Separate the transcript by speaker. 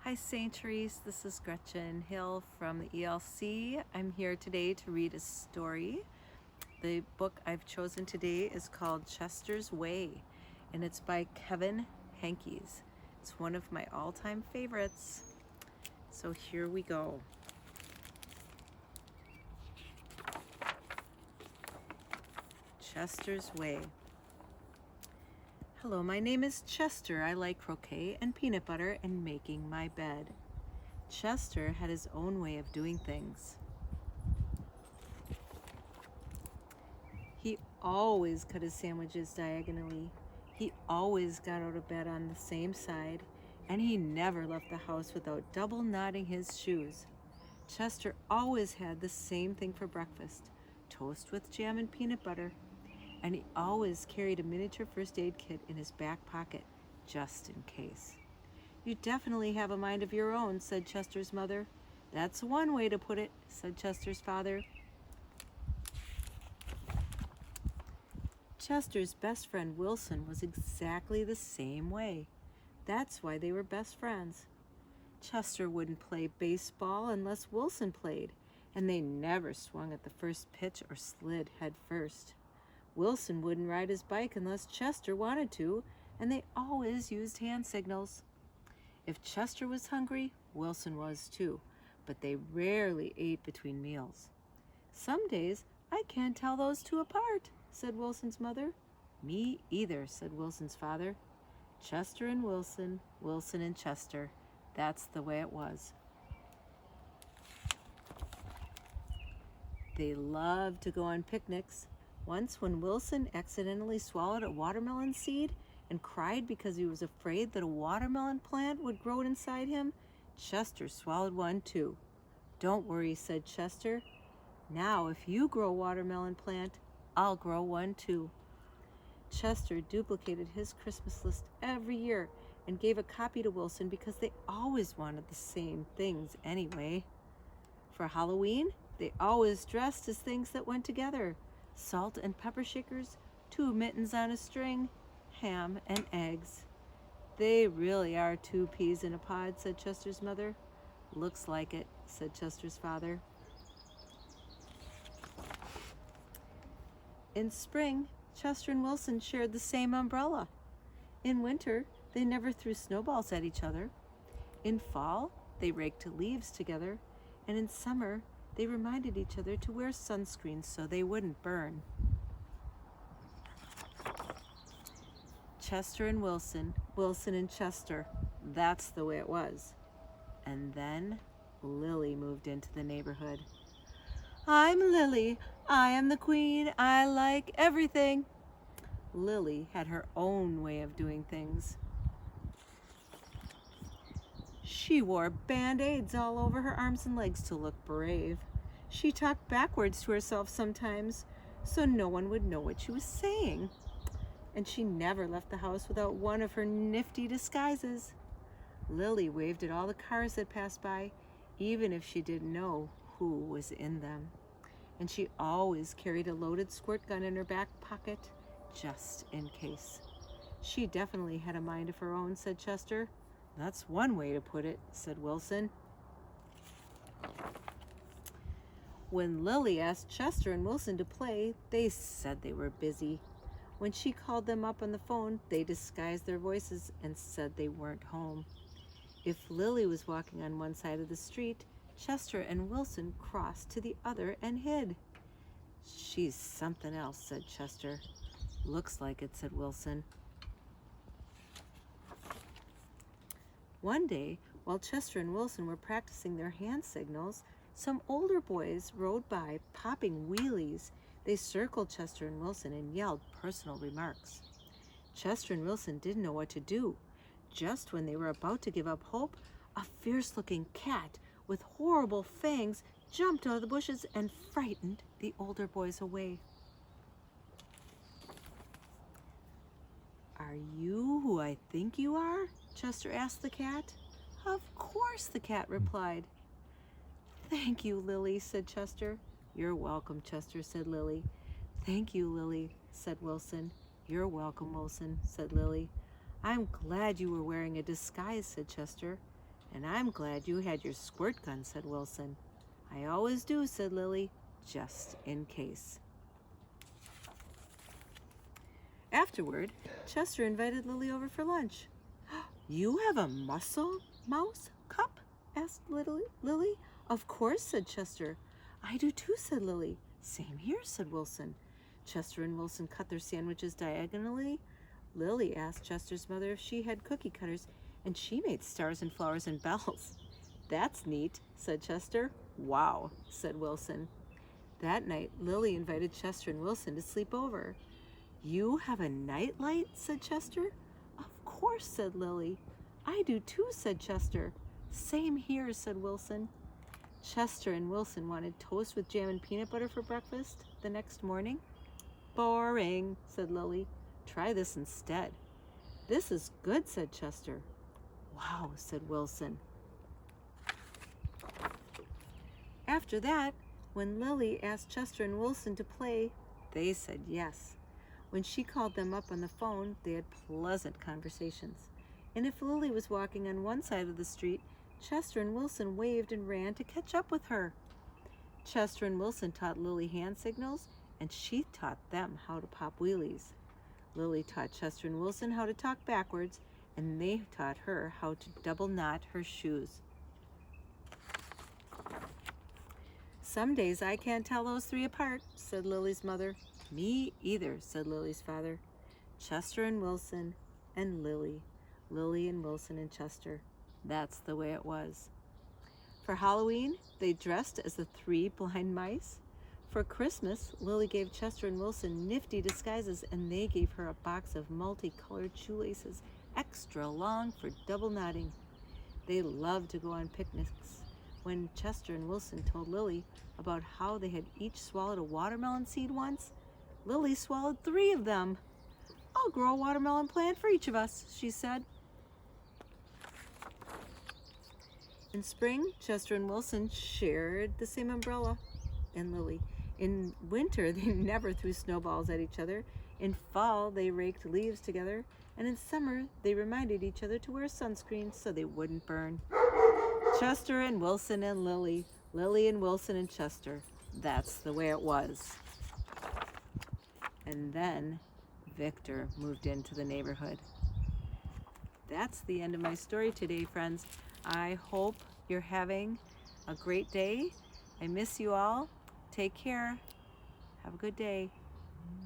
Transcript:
Speaker 1: Hi Sainteries, this is Gretchen Hill from the ELC. I'm here today to read a story. The book I've chosen today is called Chester's Way, and it's by Kevin Henkes. It's one of my all-time favorites. So here we go. Chester's Way. Hello, my name is Chester. I like croquet and peanut butter and making my bed. Chester had his own way of doing things. He always cut his sandwiches diagonally. He always got out of bed on the same side, and he never left the house without double knotting his shoes. Chester always had the same thing for breakfast, toast with jam and peanut butter. And he always carried a miniature first aid kit in his back pocket, just in case. You definitely have a mind of your own, said Chester's mother. That's one way to put it, said Chester's father. Chester's best friend Wilson was exactly the same way. That's why they were best friends. Chester wouldn't play baseball unless Wilson played, and they never swung at the first pitch or slid head first. Wilson wouldn't ride his bike unless Chester wanted to, and they always used hand signals. If Chester was hungry, Wilson was too, but they rarely ate between meals. Some days, I can't tell those two apart, said Wilson's mother. Me either, said Wilson's father. Chester and Wilson, Wilson and Chester. That's the way it was. They loved to go on picnics. Once when Wilson accidentally swallowed a watermelon seed and cried because he was afraid that a watermelon plant would grow inside him, Chester swallowed one too. Don't worry, said Chester. Now if you grow a watermelon plant, I'll grow one too. Chester duplicated his Christmas list every year and gave a copy to Wilson because they always wanted the same things anyway. For Halloween, they always dressed as things that went together. Salt and pepper shakers, 2 mittens on a string, ham and eggs. They really are 2 peas in a pod, said Chester's mother. Looks like it, said Chester's father. In spring, Chester and Wilson shared the same umbrella. In winter, they never threw snowballs at each other. In fall, they raked leaves together, and in summer, they reminded each other to wear sunscreen so they wouldn't burn. Chester and Wilson, Wilson and Chester. That's the way it was. And then Lilly moved into the neighborhood. I'm Lilly. I am the queen. I like everything. Lilly had her own way of doing things. She wore band-aids all over her arms and legs to look brave. She talked backwards to herself sometimes, so no one would know what she was saying. And she never left the house without one of her nifty disguises. Lilly waved at all the cars that passed by, even if she didn't know who was in them. And she always carried a loaded squirt gun in her back pocket, just in case. She definitely had a mind of her own, said Chester. That's one way to put it, said Wilson. When Lilly asked Chester and Wilson to play, they said they were busy. When she called them up on the phone, they disguised their voices and said they weren't home. If Lilly was walking on one side of the street, Chester and Wilson crossed to the other and hid. She's something else, said Chester. Looks like it, said Wilson. One day, while Chester and Wilson were practicing their hand signals, some older boys rode by, popping wheelies. They circled Chester and Wilson and yelled personal remarks. Chester and Wilson didn't know what to do. Just when they were about to give up hope, a fierce-looking cat with horrible fangs jumped out of the bushes and frightened the older boys away. Are you who I think you are? Chester asked the cat. Of course, the cat replied. Thank you, Lilly, said Chester. You're welcome, Chester, said Lilly. Thank you, Lilly, said Wilson. You're welcome, Wilson, said Lilly. I'm glad you were wearing a disguise, said Chester. "And I'm glad you had your squirt gun," said Wilson. "I always do," said Lilly, "just in case." Afterward, Chester invited Lilly over for lunch. "You have a muscle mouse cup?" asked Lilly. "Of course," said Chester. "I do too," said Lilly. "Same here," said Wilson. Chester and Wilson cut their sandwiches diagonally. Lilly asked Chester's mother if she had cookie cutters, and she made stars and flowers and bells. "That's neat," said Chester. "Wow," said Wilson. That night, Lilly invited Chester and Wilson to sleep over. "You have a night light?" said Chester. "Of course," said Lilly. "I do too," said Chester. "Same here," said Wilson. Chester and Wilson wanted toast with jam and peanut butter for breakfast the next morning. "Boring," said Lilly. "Try this instead." "This is good," said Chester. "Wow," said Wilson. After that, when Lilly asked Chester and Wilson to play, they said yes. When she called them up on the phone, they had pleasant conversations. And if Lilly was walking on one side of the street, Chester and Wilson waved and ran to catch up with her. Chester and Wilson taught Lilly hand signals, and she taught them how to pop wheelies. Lilly taught Chester and Wilson how to talk backwards, and they taught her how to double knot her shoes. "Some days I can't tell those three apart," said Lily's mother. "Me either," said Lily's father. Chester and Wilson and Lilly. Lilly and Wilson and Chester. That's the way it was. For Halloween, they dressed as the three blind mice. For Christmas, Lilly gave Chester and Wilson nifty disguises, and they gave her a box of multicolored shoelaces, extra long for double knotting. They loved to go on picnics. When Chester and Wilson told Lilly about how they had each swallowed a watermelon seed once, Lilly swallowed 3 of them. "I'll grow a watermelon plant for each of us," she said. In spring, Chester and Wilson shared the same umbrella and Lilly. In winter, they never threw snowballs at each other. In fall, they raked leaves together. And in summer, they reminded each other to wear sunscreen so they wouldn't burn. Chester and Wilson and Lilly. Lilly and Wilson and Chester. That's the way it was. And then Victor moved into the neighborhood. That's the end of my story today, friends. I hope you're having a great day. I miss you all. Take care. Have a good day.